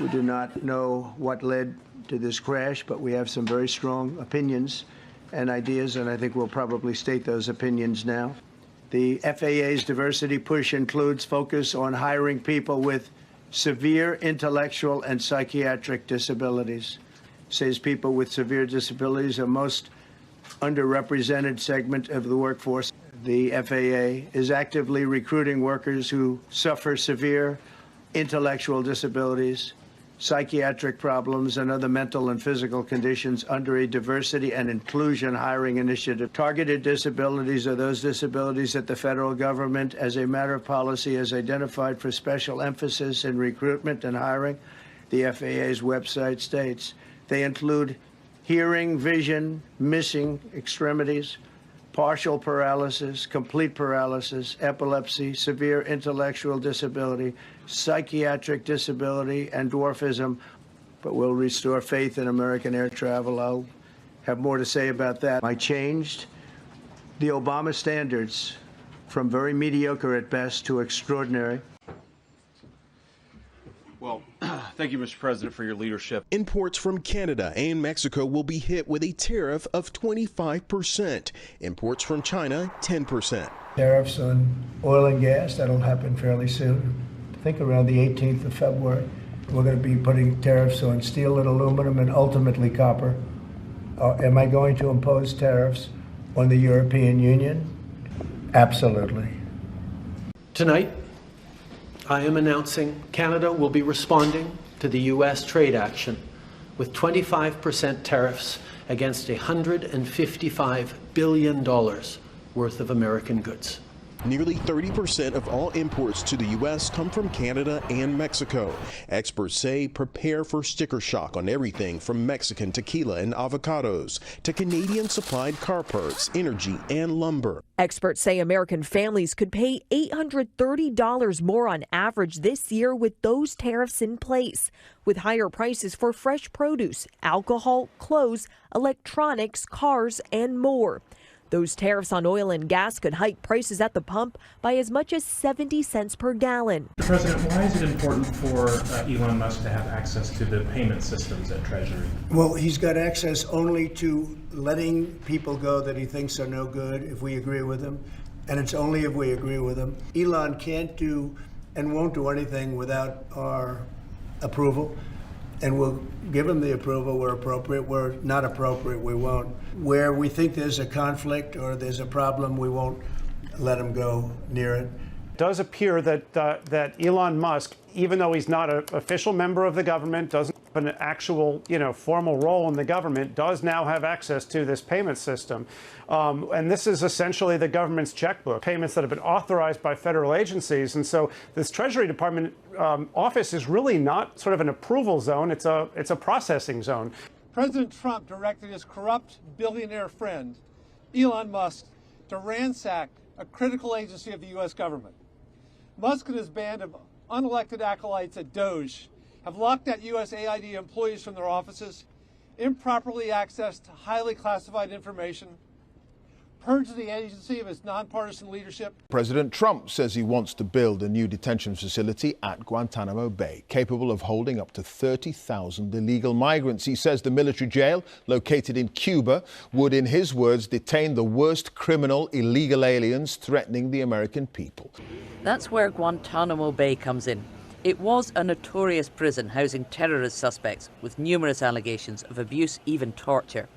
We do not know what led to this crash, but we have some very strong opinions and ideas, and I think we'll probably state those opinions now. The FAA's diversity push includes focus on hiring people with severe intellectual and psychiatric disabilities. It says people with severe disabilities are most underrepresented segment of the workforce. The FAA is actively recruiting workers who suffer severe intellectual disabilities, psychiatric problems, and other mental and physical conditions under a diversity and inclusion hiring initiative. Targeted disabilities are those disabilities that the federal government, as a matter of policy, has identified for special emphasis in recruitment and hiring. The FAA's website states they include hearing, vision, missing extremities, partial paralysis, complete paralysis, epilepsy, severe intellectual disability, psychiatric disability, and dwarfism, but will restore faith in American air travel. I'll have more to say about that. I changed the Obama standards from very mediocre at best to extraordinary. Well, thank you, Mr. President, for your leadership. Imports from Canada and Mexico will be hit with a tariff of 25%. Imports from China, 10%. Tariffs on oil and gas, that'll happen fairly soon. I think around the 18th of February. We're going to be putting tariffs on steel and aluminum and ultimately copper. Am I going to impose tariffs on the European Union? Absolutely. Tonight, I am announcing Canada will be responding to the U.S. trade action with 25% tariffs against $155 billion worth of American goods. Nearly 30% of all imports to the U.S. come from Canada and Mexico. Experts say prepare for sticker shock on everything from Mexican tequila and avocados to Canadian-supplied car parts, energy, and lumber. Experts say American families could pay $830 more on average this year with those tariffs in place, with higher prices for fresh produce, alcohol, clothes, electronics, cars, and more. Those tariffs on oil and gas could hike prices at the pump by as much as 70 cents per gallon. Mr. President, why is it important for Elon Musk to have access to the payment systems at Treasury? Well, he's got access only to letting people go that he thinks are no good if we agree with him, and it's only if we agree with him. Elon can't do and won't do anything without our approval, and we'll give him the approval where appropriate. Where not appropriate, we won't. Where we think there's a conflict or there's a problem, we won't let him go near it. It does appear that Elon Musk, even though he's not an official member of the government, doesn't have an actual, formal role in the government, does now have access to this payment system. And this is essentially the government's checkbook, payments that have been authorized by federal agencies. And so this Treasury Department office is really not sort of an approval zone. It's a processing zone. President Trump directed his corrupt billionaire friend, Elon Musk, to ransack a critical agency of the U.S. government. Musk and his band of unelected acolytes at DOJ have locked out USAID employees from their offices, improperly accessed highly classified information, purged the agency of its nonpartisan leadership. President Trump says he wants to build a new detention facility at Guantanamo Bay, capable of holding up to 30,000 illegal migrants. He says the military jail, located in Cuba, would, in his words, detain the worst criminal illegal aliens threatening the American people. That's where Guantanamo Bay comes in. It was a notorious prison housing terrorist suspects with numerous allegations of abuse, even torture.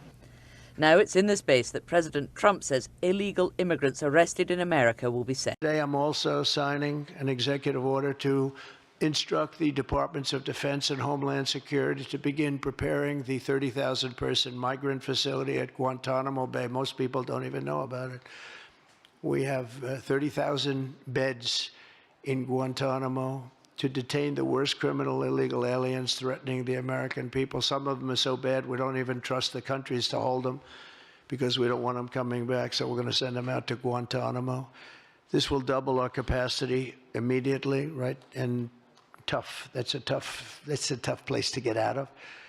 Now it's in this base that President Trump says illegal immigrants arrested in America will be sent. Today I'm also signing an executive order to instruct the Departments of Defense and Homeland Security to begin preparing the 30,000-person migrant facility at Guantanamo Bay. Most people don't even know about it. We have 30,000 beds in Guantanamo to detain the worst criminal illegal aliens threatening the American people. Some of them are so bad we don't even trust the countries to hold them because we don't want them coming back, so we're going to send them out to Guantanamo. This will double our capacity immediately, right? And tough. That's a tough place to get out of.